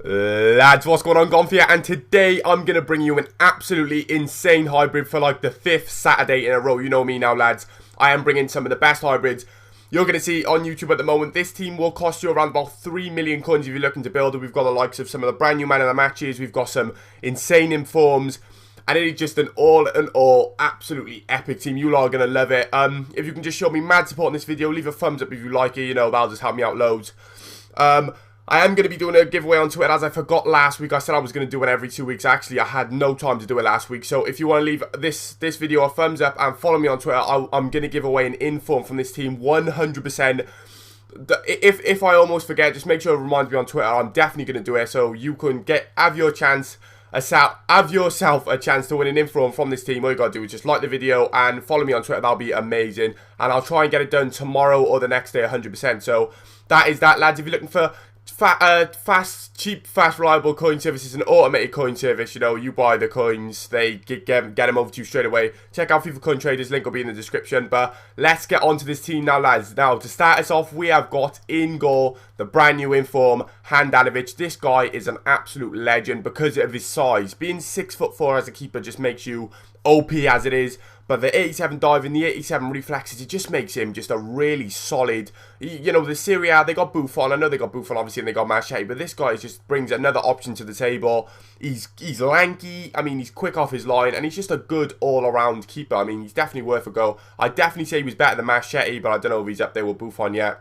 Lads, what's going on, Gonth here, and today I'm going to bring you an absolutely insane hybrid for like the 5th Saturday in a row. You know me now, lads. I am bringing some of the best hybrids you're going to see on YouTube at the moment. This team will cost you around about 3 million coins if you're looking to build it. We've got the likes of some of the brand new man of the matches. We've got some insane informs. And it is just an all absolutely epic team. You lot are going to love it. If you can just show me mad support in this video, leave a thumbs up if you like it. You know, that'll just help me out loads. I am going to be doing a giveaway on Twitter, as I forgot last week. I said I was going to do it every 2 weeks. Actually, I had no time to do it last week. So if you want to leave this video a thumbs up and follow me on Twitter, I'm going to give away an inform from this team 100%. If I almost forget, just make sure it reminds me on Twitter. I'm definitely going to do it, so you can have yourself a chance to win an inform from this team. All you got to do is just like the video and follow me on Twitter. That'll be amazing. And I'll try and get it done tomorrow or the next day 100%. So that is that, lads. If you're looking for cheap, fast, reliable coin service, is an automated coin service. You know, you buy the coins, they get them over to you straight away. Check out FIFA Coin Traders, link will be in the description. But let's get on to this team now, lads. Now, to start us off, we have got in goal the brand new inform, Handanovic. This guy is an absolute legend because of his size. Being 6'4" as a keeper just makes you OP as it is. But the 87 diving, the 87 reflexes, it just makes him just a really solid, you know, the Serie A, they got Buffon. I know they got Buffon, obviously, and they got Machete, but this guy just brings another option to the table. He's lanky, I mean, he's quick off his line, and he's just a good all-around keeper. I mean, he's definitely worth a go. I'd definitely say he was better than Machete, but I don't know if he's up there with Buffon yet.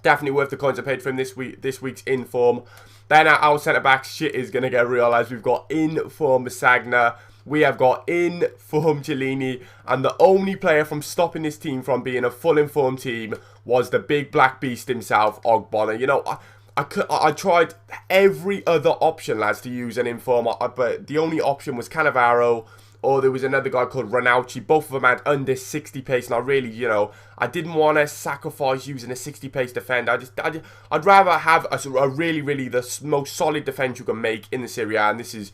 Definitely worth the coins I paid for him this week's inform. Then our centre-back shit is going to get real, as we've got inform Sagna. We have got inform Cellini, and the only player from stopping this team from being a full inform team was the big black beast himself, Ogbonna. You know, I tried every other option, lads, to use an inform, but the only option was Cannavaro, or there was another guy called Ronaldo. Both of them had under 60 pace, and I really, you know, I didn't want to sacrifice using a 60 pace defender. I'd rather have a really the most solid defense you can make in the Serie A, and this is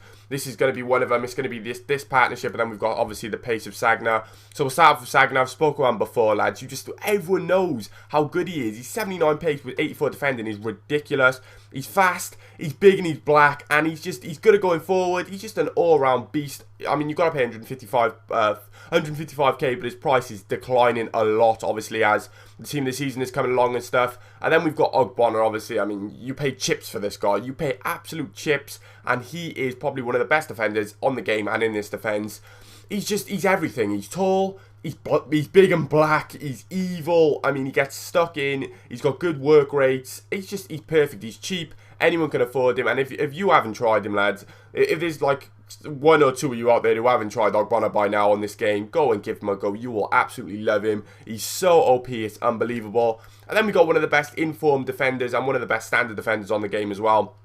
going to be one of them. It's going to be this partnership, and then we've got obviously the pace of Sagna. So we'll start off with Sagna. I've spoken about him before, lads. Everyone knows how good he is. He's 79 pace with 84 defending. He's ridiculous. He's fast, he's big, and he's black, and he's good at going forward. He's just an all-round beast. I mean, you've got to pay 155k, but his price is declining a lot, obviously, as the team this season is coming along and stuff. And then we've got Ogbonna, obviously. I mean, you pay chips for this guy. You pay absolute chips, and he is probably one of the best defenders on the game and in this defense. He's everything. He's tall, he's big and black, he's evil. I mean, he gets stuck in, he's got good work rates. He's perfect. He's cheap. Anyone can afford him. And if you haven't tried him, lads, if there's like one or two of you out there who haven't tried Ogbonna by now on this game, go and give him a go. You will absolutely love him. He's so OP, it's unbelievable. And then we got one of the best informed defenders and one of the best standard defenders on the game as well.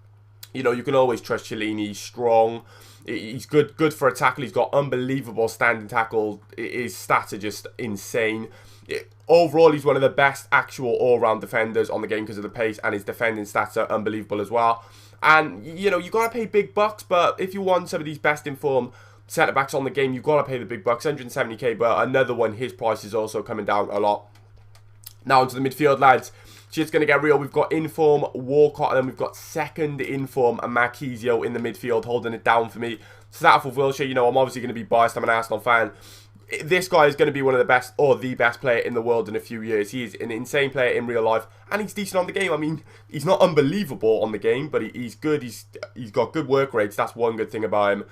You know, you can always trust Cellini. He's strong. He's good for a tackle. He's got unbelievable standing tackle. His stats are just insane. Overall, he's one of the best actual all-round defenders on the game because of the pace, and his defending stats are unbelievable as well. And, you know, you got to pay big bucks, but if you want some of these best informed centre-backs on the game, you've got to pay the big bucks, 170k, but another one, his price is also coming down a lot. Now onto the midfield, lads. Shit's going to get real. We've got inform Walcott, and then we've got second inform Marquisio in the midfield holding it down for me. Start off with Wilshere. You know, I'm obviously going to be biased. I'm an Arsenal fan. This guy is going to be one of the best, or the best player in the world in a few years. He is an insane player in real life, and he's decent on the game. I mean, he's not unbelievable on the game, but he's good. He's got good work rates. That's one good thing about him.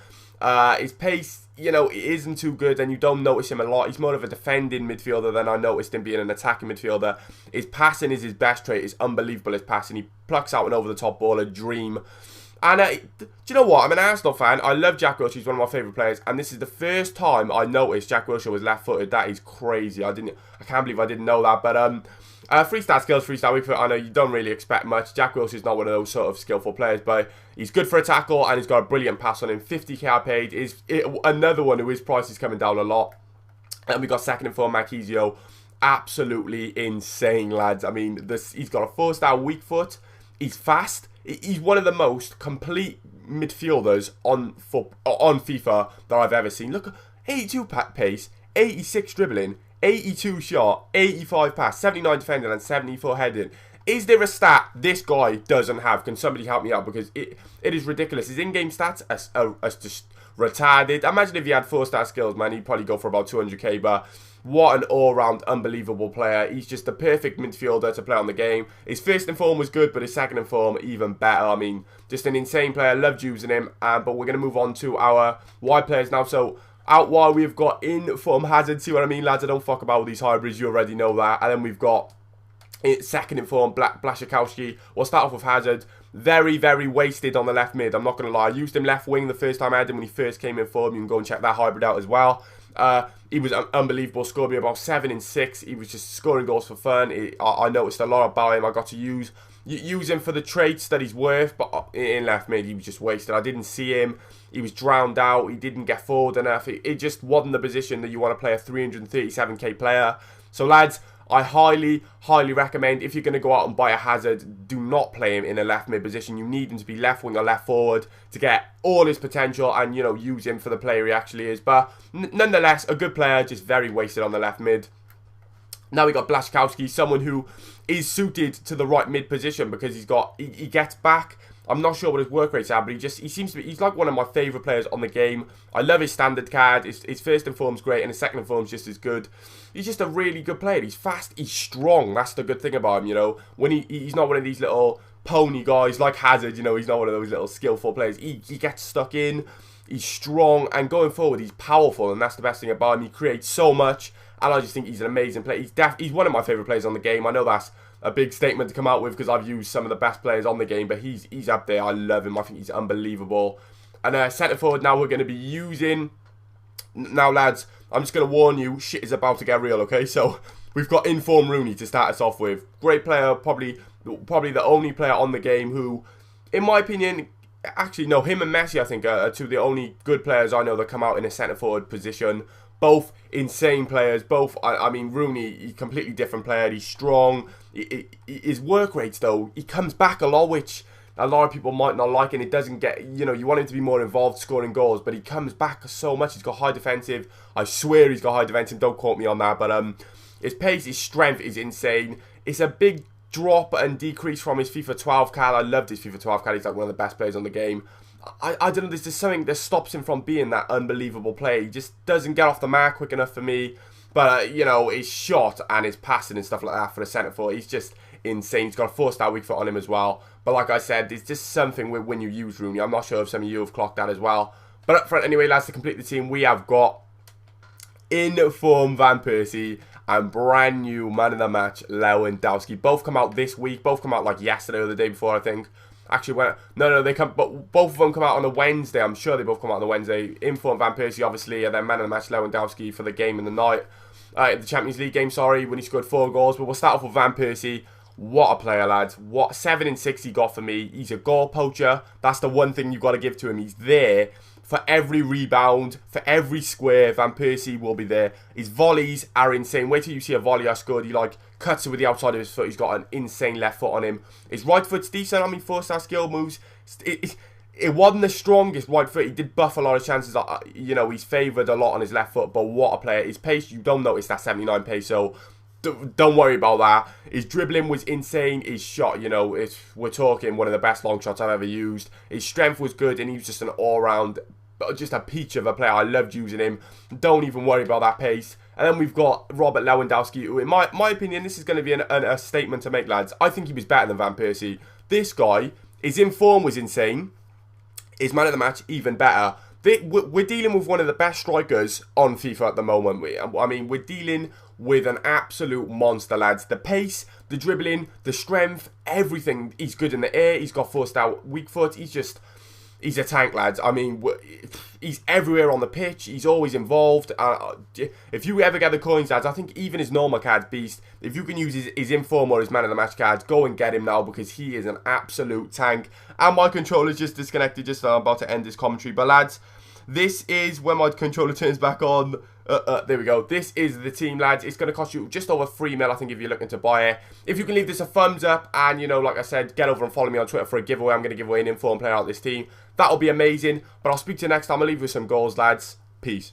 His pace, you know, it isn't too good, and you don't notice him a lot. He's more of a defending midfielder than I noticed him being an attacking midfielder. His passing is his best trait. It's unbelievable, his passing. He plucks out an over-the-top ball, a dream. And do you know what? I'm an Arsenal fan. I love Jack Wilshere. He's one of my favourite players. And this is the first time I noticed Jack Wilshere was left-footed. That is crazy. I can't believe I didn't know that. But freestyle skills, freestyle weak foot. I know you don't really expect much. Jack Wilshere's not one of those sort of skillful players, but he's good for a tackle, and he's got a brilliant pass on him. 50k I paid. Another one who his price is coming down a lot. And we got second inform Marquisio. Absolutely insane, lads. I mean, he's got a 4-star weak foot. He's fast. He's one of the most complete midfielders on FIFA that I've ever seen. Look, 82 pace, 86 dribbling, 82 shot, 85 pass, 79 defending, and 74 heading. Is there a stat this guy doesn't have? Can somebody help me out? Because it is ridiculous. His in-game stats are just retarded. Imagine if he had 4-star skills, man. He'd probably go for about 200k, but what an all-round unbelievable player. He's just the perfect midfielder to play on the game. His first in form was good, but his second in form even better. I mean, just an insane player. Loved using him. But we're going to move on to our wide players now. So out wide, we've got in form Hazard. See what I mean, lads? I don't fuck about with these hybrids. You already know that. And then we've got second in form, Blackiegonth. We'll start off with Hazard. Very, very wasted on the left mid. I'm not going to lie. I used him left wing the first time I had him when he first came in form. You can go and check that hybrid out as well. He was unbelievable. Scored me about 7 in 6. He was just scoring goals for fun. I noticed a lot about him. I got to use him for the traits that he's worth, but in left mid, he was just wasted. I didn't see him. He was drowned out. He didn't get forward enough. It just wasn't the position that you want to play a 337k player. So, lads, I highly, highly recommend, if you're going to go out and buy a Hazard, do not play him in a left mid position. You need him to be left wing or left forward to get all his potential and, you know, use him for the player he actually is. But nonetheless, a good player, just very wasted on the left mid. Now we got Blackiegonth, someone who is suited to the right mid position because he gets back. I'm not sure what his work rates are, but he seems to be, he's like one of my favourite players on the game. I love his standard card. His first in form's great, and his second in form's just as good. He's just a really good player. He's fast, he's strong. That's the good thing about him, you know. When he's not one of these little pony guys like Hazard, you know, he's not one of those little skillful players. He gets stuck in, he's strong, and going forward, he's powerful, and that's the best thing about him. He creates so much, and I just think he's an amazing player. He's one of my favourite players on the game. I know that's a big statement to come out with because I've used some of the best players on the game, but he's up there. I love him. I think he's unbelievable. And centre forward now we're going to be using. Now, lads, I'm just going to warn you, shit is about to get real, okay? So we've got in-form Rooney to start us off with. Great player, probably the only player on the game who, in my opinion, actually, no, him and Messi, I think, are two of the only good players I know that come out in a centre forward position. Both insane players. Both, I mean, Rooney, he's a completely different player. He's strong. His work rates, though, he comes back a lot, which a lot of people might not like, and it doesn't get, you know, you want him to be more involved scoring goals, but he comes back so much. He's got high defensive. I swear he's got high defensive. Don't quote me on that, but his pace, his strength is insane. It's a big drop and decrease from his FIFA 12 card. I loved his FIFA 12 card. He's like one of the best players on the game. I don't know, there's just something that stops him from being that unbelievable player. He just doesn't get off the mark quick enough for me. But, you know, his shot and his passing and stuff like that for the centre forward, he's just insane. He's got a 4-star weak foot on him as well. But like I said, there's just something when you use Rooney. I'm not sure if some of you have clocked that as well. But up front anyway, lads, to complete the team, we have got in form Van Persie and brand new man of the match Lewandowski. Both come out this week. Both come out like yesterday or the day before, I think. Actually, no, they come, but both of them come out on a Wednesday. I'm sure they both come out on a Wednesday. In form Van Persie, obviously, and then man of the match Lewandowski for the game in the night, the Champions League game. Sorry, when he scored 4 goals. But we'll start off with Van Persie. What a player, lads! What 7 in 6 he got for me. He's a goal poacher. That's the one thing you've got to give to him. He's there for every rebound, for every square. Van Persie will be there. His volleys are insane. Wait till you see a volley I scored. He like cuts it with the outside of his foot. He's got an insane left foot on him. His right foot's decent. I mean, 4-star skill moves. It wasn't the strongest right foot. He did buff a lot of chances. You know, he's favoured a lot on his left foot. But what a player. His pace, you don't notice that 79 pace. So don't worry about that. His dribbling was insane. His shot, you know, we're talking one of the best long shots I've ever used. His strength was good, and he was just an all-round, just a peach of a player. I loved using him. Don't even worry about that pace. And then we've got Robert Lewandowski, who, in my opinion, this is going to be a statement to make, lads. I think he was better than Van Persie. This guy, his in form was insane. His man of the match, even better. We're dealing with one of the best strikers on FIFA at the moment. I mean, we're dealing with an absolute monster, lads. The pace, the dribbling, the strength, everything. He's good in the air. He's got 4-star weak foot. He's a tank, lads. I mean, he's everywhere on the pitch. He's always involved. If you ever get the coins, lads, I think even his normal card's beast. If you can use his inform or his man of the match cards, go and get him now because he is an absolute tank. And my controller's just disconnected just so I'm about to end this commentary. But, lads, this is when my controller turns back on. There we go. This is the team, lads. It's going to cost you just over 3 mil, I think, if you're looking to buy it. If you can leave this a thumbs up and, you know, like I said, get over and follow me on Twitter for a giveaway. I'm going to give away an informed player out of this team. That'll be amazing. But I'll speak to you next time. I'll leave you with some goals, lads. Peace.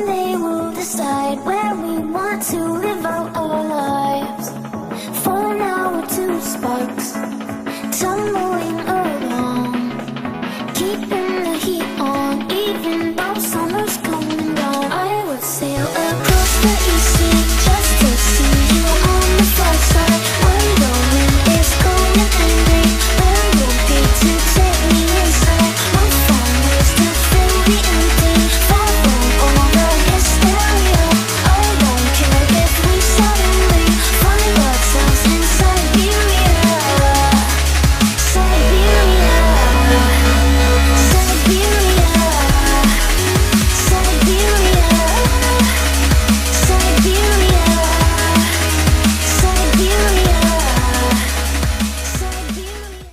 Someday we'll decide where we want to live out our lives. For now we're two sparks tumbling